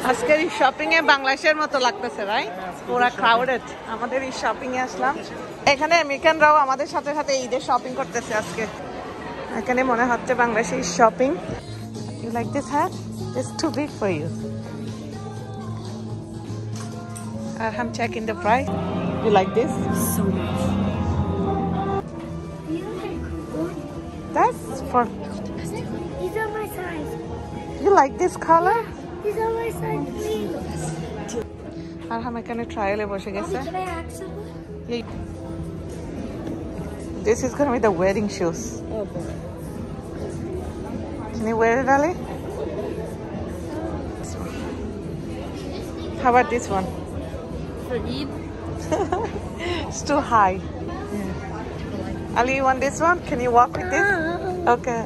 আজকের এই শপিং এ বাংলাদেশের মতো লাগতেছে, রাইট? পুরা ক্রাউডেড। আমাদের এই শপিং এ আসলাম, এখানে আমেরিকানরাও আমাদের সাথে সাথে ঈদের শপিং করতেছে আজকে। এখানে মনে হচ্ছে বাংলাদেশের shopping. You like this hat? It's too big for you. I'm checking the price. You like this? So much. That's for. These are my size. You like this color? These are my size, please. আর हम এখানে ট্রায়ালে বসে গেছে। Can I ask someone? This is going to be the wedding shoes. Oh boy. Can you wear it, Ali? How about this one? For Eid? It's too high. Yeah. Ali, you want this one? Can you walk with this? Okay.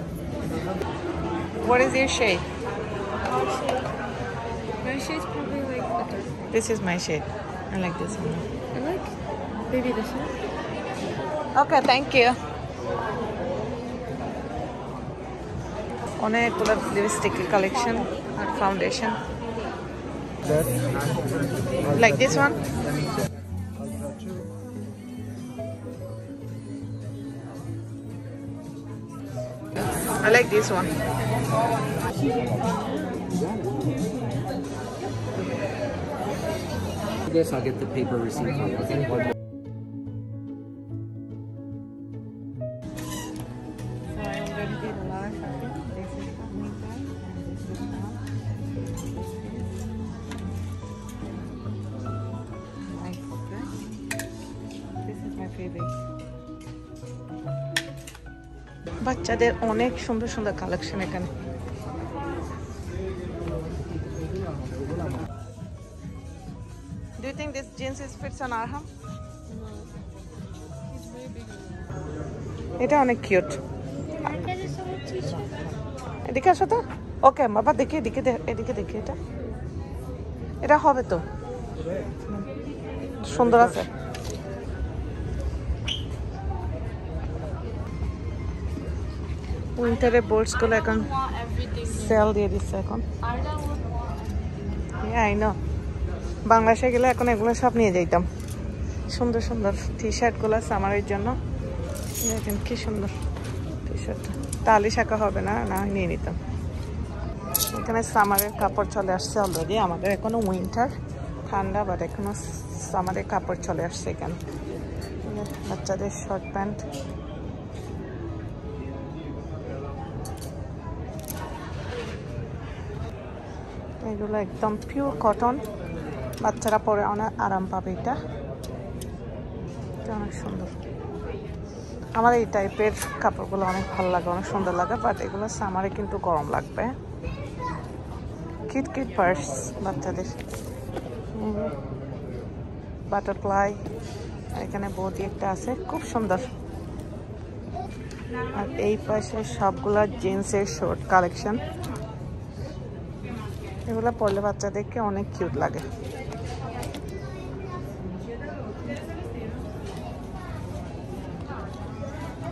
What is your shade? My shade's probably like a dark. This is my shade. I like this one. I like maybe this one. Okay, thank you. অনেকগুলো lipstick collection আর foundation. Like this one? I like this one. I guess I'll get the paper receipt from you, okay? বাচ্চাদের অনেক সুন্দর সুন্দর collection এখানে। Do you think this jeans is fits on Arham? এটা অনেক cute. এদিকে আসো তো। ওকে বাবা, দেখি এদিকে, এদিকে দেখি। এটা এটা হবে তো, সুন্দর আছে। উইন্টারের বোর্ডস গুলো এখন সেল দিয়ে দিচ্ছে এখন। আই নো, বাংলাদেশে গেলে এখন এগুলো সব নিয়ে যাইতাম। সুন্দর সুন্দর টি শার্ট গুলো সামারের জন্য। দেখেন কি সুন্দর টি শার্টটা। তালি শাখা হবে না, না নিয়ে নিতাম। এখানে সামারের কাপড় চলে আসছে অলরেডি। আমাদের এখনো উইন্টার ঠান্ডা, বাট এখনো সামারের কাপড় চলে আসছে এখানে। বাচ্চাদের শর্ট প্যান্ট। এগুলো একদম পিওর কটন, বাচ্চারা পরে অনেক আরাম পাবে। এটা অনেক সুন্দর। আমার এই টাইপের কাপড়গুলো অনেক ভালো লাগে, অনেক সুন্দর লাগে, বাট এগুলো সামারে কিন্তু গরম লাগবে। কিট কিট পার্স বাচ্চাদের, বাটারফ্লাই। এখানে বডি একটা আছে, খুব সুন্দর। আর এই পাশে সবগুলা জিন্সের শর্ট কালেকশন। এগুলো পরলে বাচ্চাদেরকে অনেক কিউট লাগে।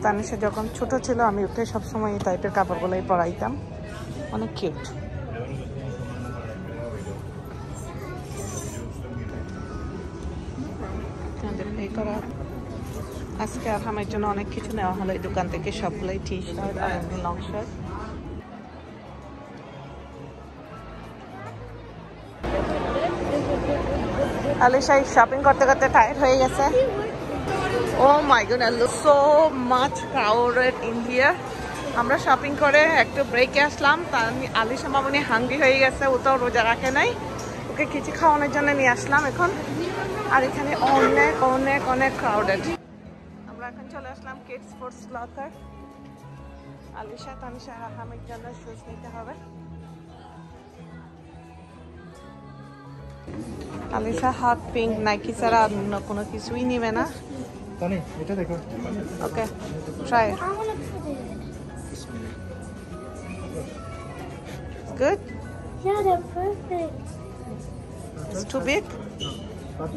তানিশা যখন ছোট ছিল আমি ওকে সবসময় এই টাইপের কাপড়গুলোই পরাইতাম, অনেক কিউট। আজকে আরহামের জন্য অনেক কিছু নেওয়া হলো এই দোকান থেকে, সবগুলোই টি শার্ট আর লং শার্ট। আলিশা শপিং করতে করতে টায়ার্ড হয়ে গেছে। Oh my goodness, look so much crowded in here. আমরা শপিং করে একটু ব্রেকে আসলাম। তার আলিশা মামুনি হাঙ্গি হয়ে গেছে, ও তো রোজা রাখে নাই, ওকে কিছু খাওয়ানোর জন্য নিয়ে আসলাম এখন। আর এখানে অনেক অনেক অনেক ক্রাউডেড। আমরা এখন চলে আসলাম kids sports locker. Alisha Tanisha আর আহমের জন্য শুজ নিতে হবে। আলিশা হট পিঙ্ক নাইকি ছাড়া অন্য কোনো কিছুই নিবে না। Tani, এটা দেখো। Okay, try it. Good? Yeah, they're perfect. It's too big?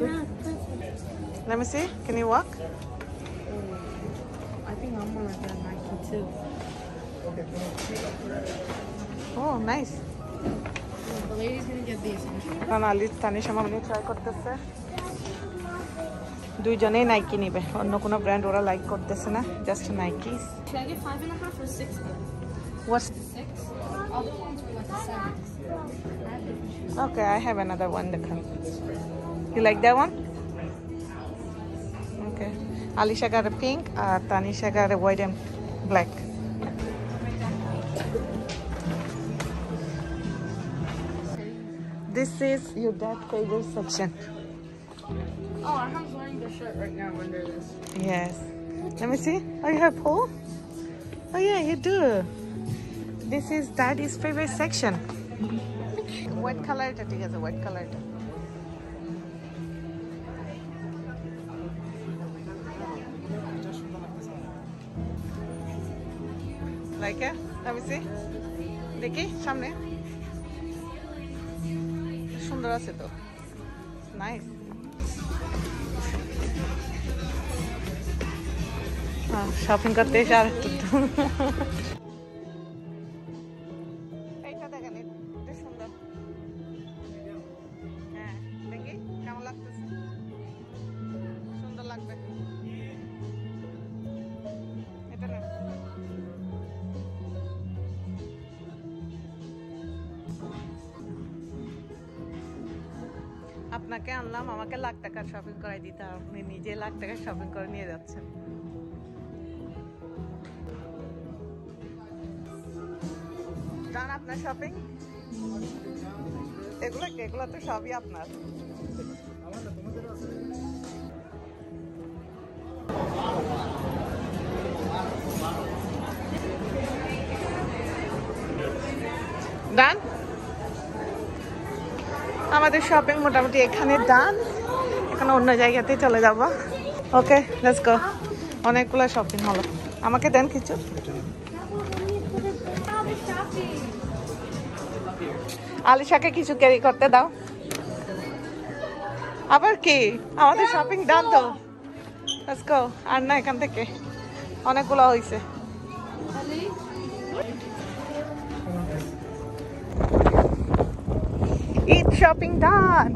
Yeah, perfect. Let me see. Can you walk? I think I'm gonna get Nike too. Oh, nice. lady's gonna get these. কারণ আলির তানিশা মামনি try করতেছে দুইজনেই Nike নিবে অন্য কোনো brand ওরা like করতেছে না just Nike Should I get 5.5 or 6? What's 6? All the ones were like the 7s. okay? I have another one. You like that one? Okay. Alisha got a pink. Tanisha got a white and black. This is your dad's favorite section. Oh, Arham's wearing the shirt right now under this. Yes. Let me see. Oh, you have pole? Oh yeah, you do. This is Daddy's favorite section. What color it is? What color it? Like it? Let me see. দেখি সামনে সুন্দর আছে তো nice shopping করতে এসে আর একটু এইটা দেখেন এটা সুন্দর হ্যাঁ দেখি কেমন লাগতেছে সুন্দর লাগবে এটা না আপনাকে আনলাম আমাকে লাখ টাকার শপিং করাই দিতে আপনি নিজে লাখ টাকার শপিং করে নিয়ে যাচ্ছেন জান আপনার শপিং এগুলো তো সবই আপনার ডান আমাদের শপিং মোটামুটি এখানে ডান এখন অন্য জায়গাতে চলে যাব ওকে লেটস গো অনেকগুলো শপিং হলো আমাকে দেন কিছু আলিশাকে কিছু ক্যারি করতে দাও আবার কি আমাদের শপিং ডান তো লেটস গো আর না এখান থেকে অনেকগুলো হইছে ঈদ শপিং ডান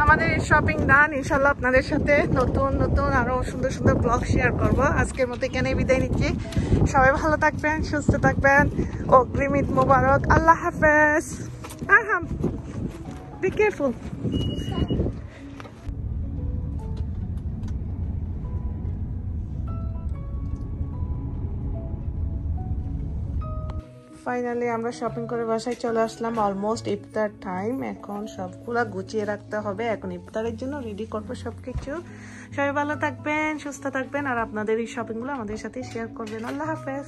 আমাদের শপিং ডান ইনশাআল্লাহ আপনাদের সাথে নতুন নতুন আরো সুন্দর সুন্দর ব্লগ শেয়ার করব আজকের মতো এখানে বিদায় নিচ্ছি সবাই ভালো থাকবেন সুস্থ থাকবেন অগ্রিম ঈদ মোবারক আল্লাহ হাফেজ আরহাম বি কেয়ারফুল ফাইনালি আমরা শপিং করে বাসায় চলে আসলাম অলমোস্ট ইফতার টাইম এখন সবগুলা গুছিয়ে রাখতে হবে এখন ইফতারের জন্য রেডি করবো সবকিছু সবাই ভালো থাকবেন সুস্থ থাকবেন আর আপনাদের এই শপিংগুলো আমাদের সাথে শেয়ার করবেন আল্লাহ হাফেজ